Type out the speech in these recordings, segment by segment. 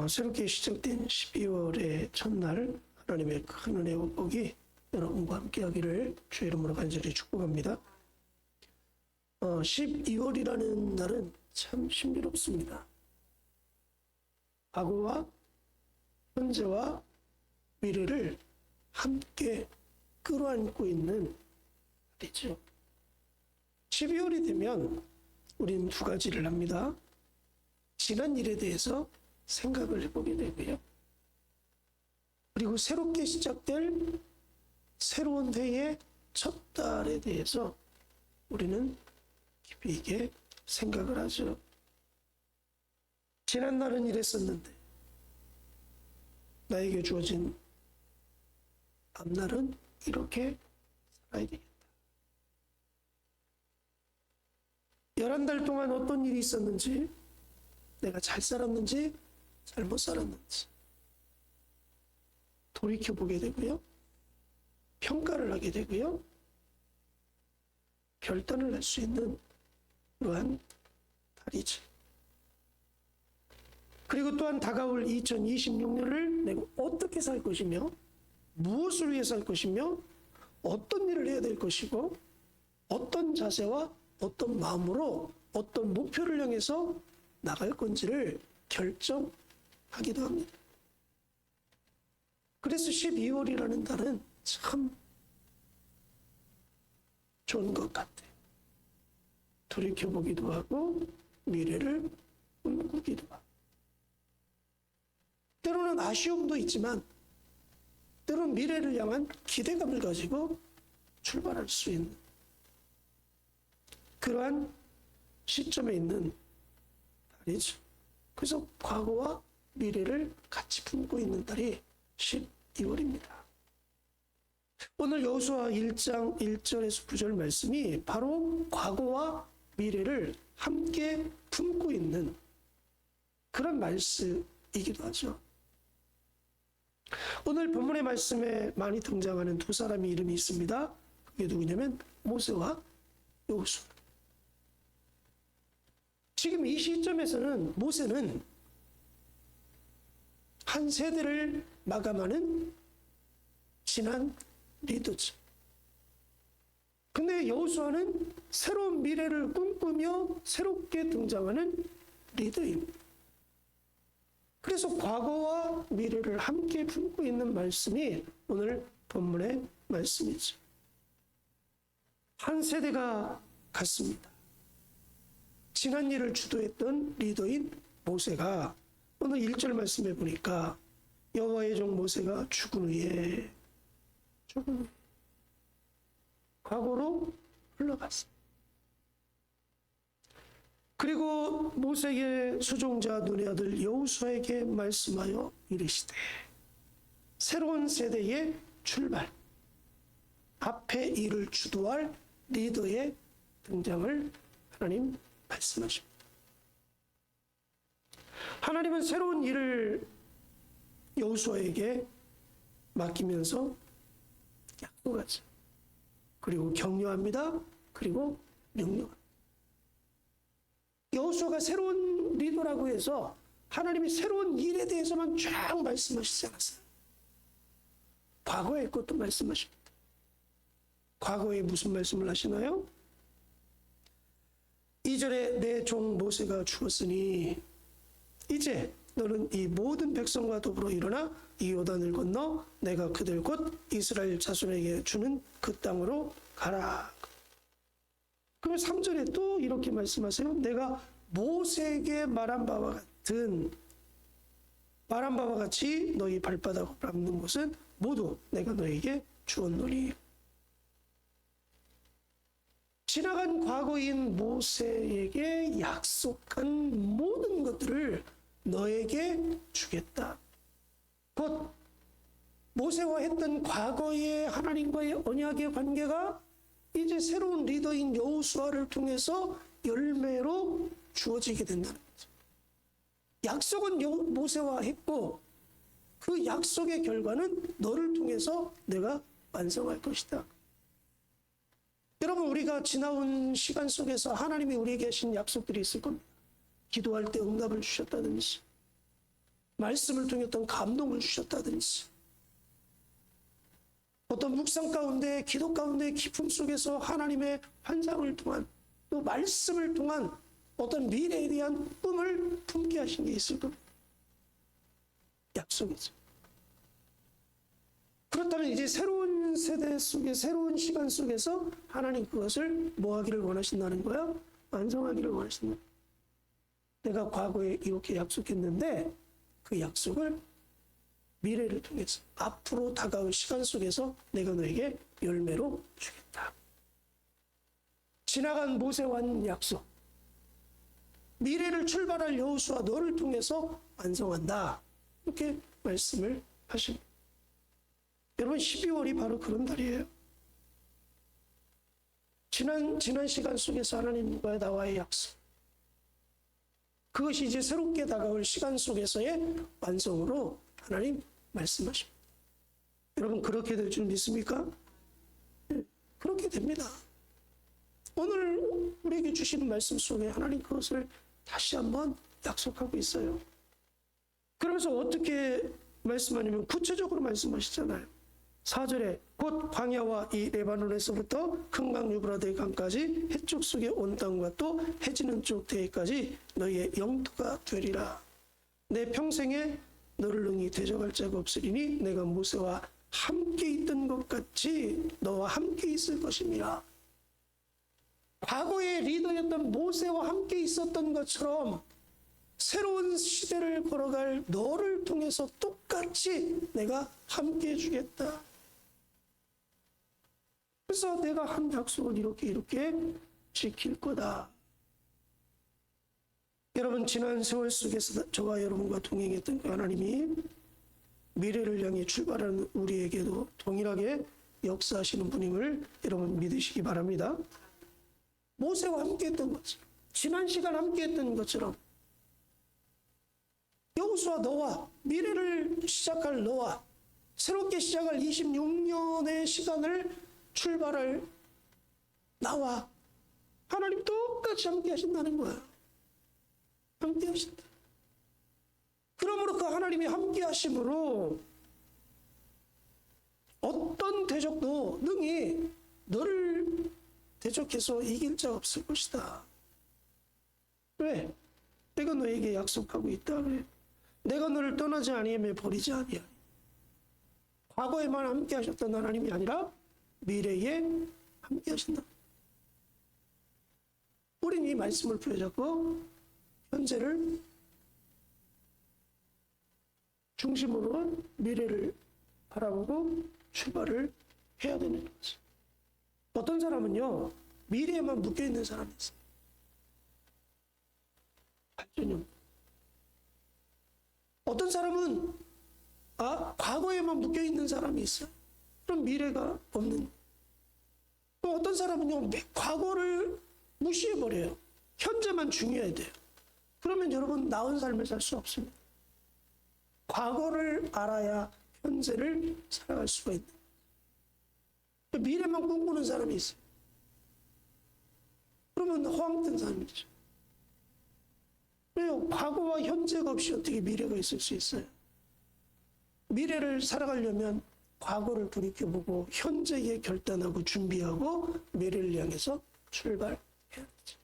새롭게 시작된 12월의 첫날 하나님의 큰 은혜와 복이 여러분과 함께하기를 주의 이름으로 간절히 축복합니다. 12월이라는 날은 참 신비롭습니다. 과거와 현재와 미래를 함께 끌어안고 있는 날이죠. 12월이 되면 우리는 두 가지를 합니다. 지난 일에 대해서 생각을 해보게 되고요. 그리고 새롭게 시작될 새로운 해의 첫 달에 대해서 우리는 깊이 있게 생각을 하죠. 지난 날은 이랬었는데 나에게 주어진 앞날은 이렇게 살아야 되겠다. 11달 동안 어떤 일이 있었는지, 내가 잘 살았는지 잘못 살았는지 돌이켜보게 되고요. 평가를 하게 되고요. 결단을 할 수 있는 그러한 달이죠. 그리고 또한 다가올 2026년을 내가 어떻게 살 것이며 무엇을 위해 살 것이며 어떤 일을 해야 될 것이고 어떤 자세와 어떤 마음으로 어떤 목표를 향해서 나갈 건지를 결정하기도 합니다. 그래서 12월이라는 달은 참 좋은 것 같아요. 돌이켜보기도 하고 미래를 꿈꾸기도 하고 때로는 아쉬움도 있지만 때로는 미래를 향한 기대감을 가지고 출발할 수 있는 그러한 시점에 있는 달이죠. 그래서 과거와 미래를 같이 품고 있는 달이 12월입니다. 오늘 여호수아 1장 1절에서 9절 말씀이 바로 과거와 미래를 함께 품고 있는 그런 말씀이기도 하죠. 오늘 본문의 말씀에 많이 등장하는 두 사람의 이름이 있습니다. 그게 누구냐면 모세와 여호수아. 지금 이 시점에서는 모세는 한 세대를 마감하는 지난 리더죠. 근데 여호수아는 새로운 미래를 꿈꾸며 새롭게 등장하는 리더입니다. 그래서 과거와 미래를 함께 품고 있는 말씀이 오늘 본문의 말씀이죠. 한 세대가 같습니다. 지난 일을 주도했던 리더인 모세가 오늘 1절 말씀에 보니까 여호와의 종 모세가 죽은 후에 과거로 흘러갔습니다. 그리고 모세의 수종자 눈의 아들 여호수아에게 말씀하여 이르시되 새로운 세대의 출발, 앞에 일을 주도할 리더의 등장을 하나님 말씀하십니다. 하나님은 새로운 일을 여호수아에게 맡기면서 약속하죠. 그리고 격려합니다. 그리고 명령합니다. 여호수아가 새로운 리더라고 해서 하나님이 새로운 일에 대해서만 쫙 말씀하시지 않았어요. 과거의 것도 말씀하십니다. 과거에 무슨 말씀을 하시나요? 2절에 내 종 모세가 죽었으니 이제 너는 이 모든 백성과 더불어 일어나 이 요단을 건너 내가 그들 곧 이스라엘 자손에게 주는 그 땅으로 가라. 그럼 3절에 또 이렇게 말씀하세요. 내가 모세에게 말한 바와 같이 너희 발바닥을 밟는 것은 모두 내가 너에게 주었노니. 지나간 과거인 모세에게 약속한 모든 것들을 너에게 주겠다. 곧 모세와 했던 과거의 하나님과의 언약의 관계가 이제 새로운 리더인 여호수아를 통해서 열매로 주어지게 된다는 거죠. 약속은 모세와 했고 그 약속의 결과는 너를 통해서 내가 완성할 것이다. 여러분, 우리가 지나온 시간 속에서 하나님이 우리에게 하신 약속들이 있을 겁니다. 기도할 때 응답을 주셨다든지, 말씀을 통해 어떤 감동을 주셨다든지, 어떤 묵상 가운데, 기도 가운데, 기쁨 속에서 하나님의 환상을 통한, 또 말씀을 통한 어떤 미래에 대한 꿈을 품게 하신 게 있을 겁니다. 약속이죠. 그렇다면 이제 새로운 세대 속에, 새로운 시간 속에서 하나님 그것을 뭐 하기를 원하신다는 거야? 완성하기를 원하신다. 내가 과거에 이렇게 약속했는데 그 약속을 미래를 통해서 앞으로 다가올 시간 속에서 내가 너에게 열매로 주겠다. 지나간 모세와 한 약속, 미래를 출발할 여호수아 너를 통해서 완성한다. 이렇게 말씀을 하십니다. 여러분, 12월이 바로 그런 달이에요. 지난 시간 속에서 하나님과 나와의 약속, 그것이 이제 새롭게 다가올 시간 속에서의 완성으로 하나님 말씀하십니다. 여러분, 그렇게 될 줄 믿습니까? 네, 그렇게 됩니다. 오늘 우리에게 주시는 말씀 속에 하나님 그것을 다시 한번 약속하고 있어요. 그러면서 어떻게 말씀하냐면 구체적으로 말씀하시잖아요. 4절에 곧 광야와 이 레바논에서부터 큰 강 유브라데 강까지 해쪽 속의 온 땅과 또 해지는 쪽 대해까지 너희의 영토가 되리라. 내 평생에 너를 능히 대적할 자가 없으리니 내가 모세와 함께 있던 것 같이 너와 함께 있을 것입니다. 과거의 리더였던 모세와 함께 있었던 것처럼 새로운 시대를 걸어갈 너를 통해서 똑같이 내가 함께 해주겠다. 그래서 내가 한 약속을 이렇게 지킬 거다. 여러분, 지난 세월 속에서 저와 여러분과 동행했던 그 하나님이 미래를 향해 출발하는 우리에게도 동일하게 역사하시는 분임을 여러분 믿으시기 바랍니다. 모세와 함께했던 것처럼, 지난 시간 함께했던 것처럼 여호수아 너와, 미래를 시작할 너와, 새롭게 시작할 26년의 시간을 출발할 나와 하나님 똑같이 함께 하신다는 거야. 함께 하신다. 그러므로 그 하나님이 함께 하심으로 어떤 대적도 능히 너를 대적해서 이길 자 없을 것이다. 왜? 내가 너에게 약속하고 있다. 그래. 내가 너를 떠나지 아니하며 버리지 아니하니. 과거에만 함께 하셨던 하나님이 아니라 미래에 함께 하신다. 우린 이 말씀을 부여잡고 현재를 중심으로 미래를 바라보고 출발을 해야 되는 거지. 어떤 사람은요, 미래에만 묶여있는 사람이 있어요. 발전형. 어떤 사람은 과거에만 묶여있는 사람이 있어요. 그럼 미래가 없는. 또 어떤 사람은요, 과거를 무시해버려요. 현재만 중요해야 돼요. 그러면 여러분 나은 삶을 살 수 없습니다. 과거를 알아야 현재를 살아갈 수가 있는. 미래만 꿈꾸는 사람이 있어요. 그러면 허황된 삶이죠. 왜요? 과거와 현재가 없이 어떻게 미래가 있을 수 있어요? 미래를 살아가려면 과거를 돌이켜보고 현재에 결단하고 준비하고 미래를 향해서 출발해야 되죠.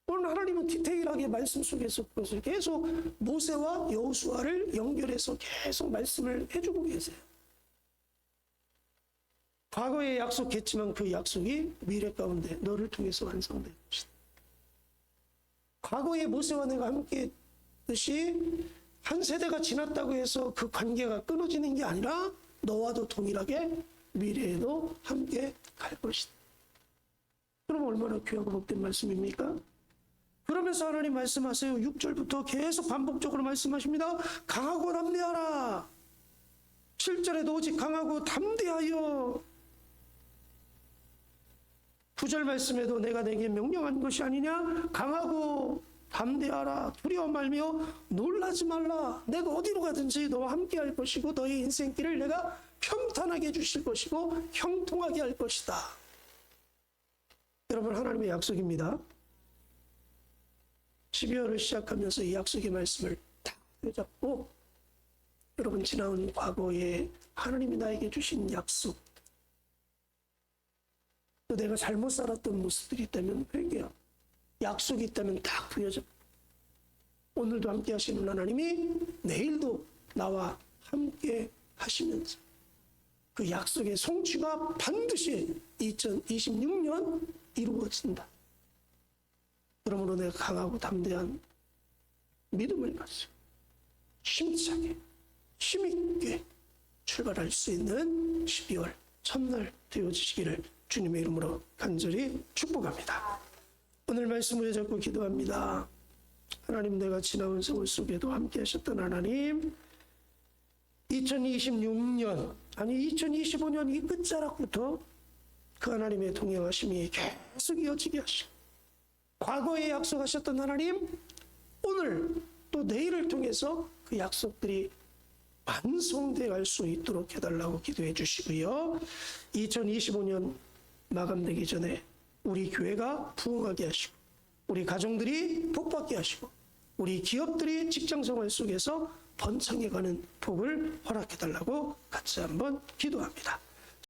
오늘 하나님은 디테일하게 말씀 속에서 그것을 계속 모세와 여호수아를 연결해서 계속 말씀을 해주고 계세요. 과거에 약속했지만 그 약속이 미래 가운데 너를 통해서 완성될 것이다. 과거에 모세와 내가 함께 했듯이 한 세대가 지났다고 해서 그 관계가 끊어지는 게 아니라 너와도 동일하게 미래에도 함께 갈 것이다. 그럼 얼마나 귀하고 복된 말씀입니까? 그러면서 하나님 말씀하세요. 6절부터 계속 반복적으로 말씀하십니다. 강하고 담대하라. 7절에도 오직 강하고 담대하여. 9절 말씀에도 내가 내게 명령한 것이 아니냐? 강하고 담대하라. 두려워 말며 놀라지 말라. 내가 어디로 가든지 너와 함께 할 것이고 너의 인생길을 내가 평탄하게 해주실 것이고 형통하게 할 것이다. 여러분, 하나님의 약속입니다. 12월을 시작하면서 이 약속의 말씀을 딱 잡고 여러분, 지나온 과거에 하나님이 나에게 주신 약속, 또 내가 잘못 살았던 모습들이 있다면 회개하고, 약속이 있다면 다 부여져. 오늘도 함께 하시는 하나님이 내일도 나와 함께 하시면서 그 약속의 성취가 반드시 2026년 이루어진다. 그러므로 내가 강하고 담대한 믿음을 가지고 힘차게 힘있게 출발할 수 있는 12월 첫날 되어지시기를 주님의 이름으로 간절히 축복합니다. 오늘 말씀을 잡고 기도합니다. 하나님, 내가 지나온 세월 속에도 함께 하셨던 하나님, 2026년 아니 2025년 이 끝자락부터 그 하나님의 동행하심이 계속 이어지게 하시고, 과거에 약속하셨던 하나님, 오늘 또 내일을 통해서 그 약속들이 완성되어 갈 수 있도록 해달라고 기도해 주시고요. 2025년 마감되기 전에 우리 교회가 부흥하게 하시고, 우리 가정들이 복받게 하시고, 우리 기업들이 직장생활 속에서 번창해가는 복을 허락해달라고 같이 한번 기도합니다.